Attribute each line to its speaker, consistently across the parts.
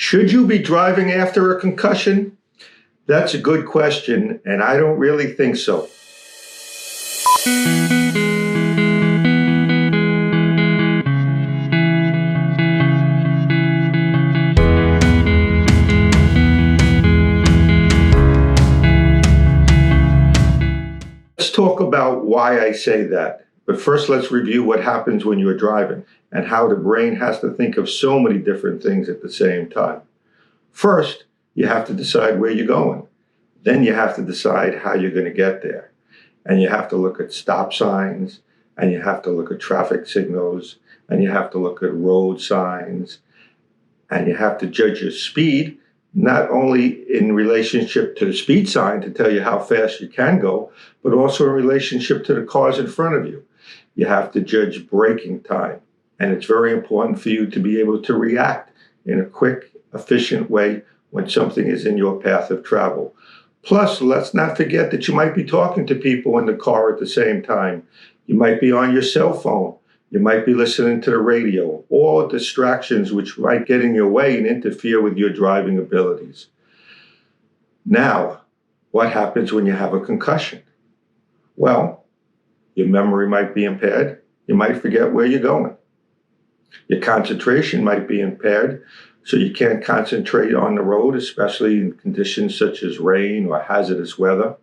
Speaker 1: Should you be driving after a concussion? That's a good question, and I don't really think so. Let's talk about why I say that. But first, let's review what happens when you're driving and how the brain has to think of so many different things at the same time. First, you have to decide where you're going. Then you have to decide how you're going to get there. And you have to look at stop signs, and you have to look at traffic signals, and you have to look at road signs, and you have to judge your speed, not only in relationship to the speed sign to tell you how fast you can go, but also in relationship to the cars in front of you. You have to judge braking time, and it's very important for you to be able to react in a quick, efficient way when something is in your path of travel. Plus, let's not forget that you might be talking to people in the car at the same time. You might be on your cell phone. You might be listening to the radio, all distractions which might get in your way and interfere with your driving abilities. Now, what happens when you have a concussion? Well, your memory might be impaired. You might forget where you're going. Your concentration might be impaired, so you can't concentrate on the road, especially in conditions such as rain or hazardous weather.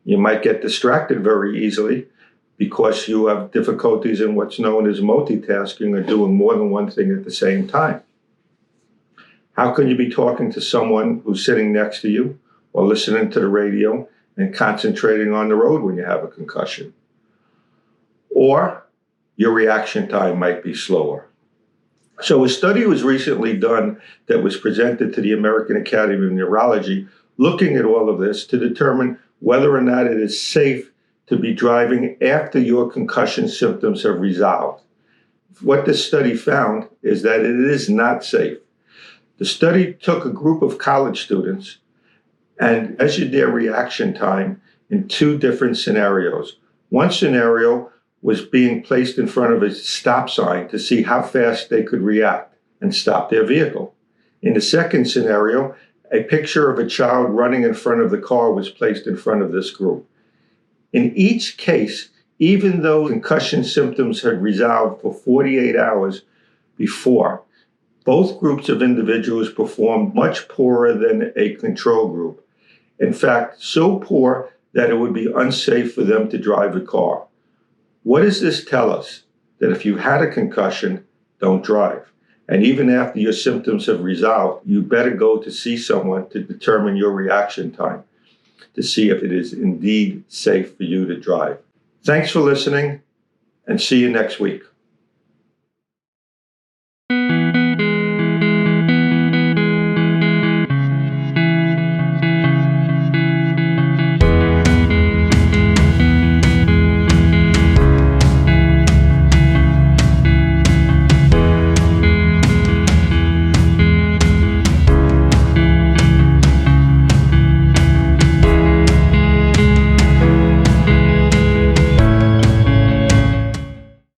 Speaker 1: You might get distracted very easily because you have difficulties in what's known as multitasking or doing more than one thing at the same time. How can you be talking to someone who's sitting next to you or listening to the radio and concentrating on the road when you have a concussion? Or your reaction time might be slower. So a study was recently done that was presented to the American Academy of Neurology looking at all of this to determine whether or not it is safe to be driving after your concussion symptoms have resolved. What this study found is that it is not safe. The study took a group of college students and measured their reaction time in two different scenarios. One scenario was being placed in front of a stop sign to see how fast they could react and stop their vehicle. In the second scenario, a picture of a child running in front of the car was placed in front of this group. In each case, even though concussion symptoms had resolved for 48 hours before, both groups of individuals performed much poorer than a control group. In fact, so poor that it would be unsafe for them to drive a car. What does this tell us? That if you had a concussion, don't drive. And even after your symptoms have resolved, you better go to see someone to determine your reaction time, to see if it is indeed safe for you to drive. Thanks for listening, and see you next week.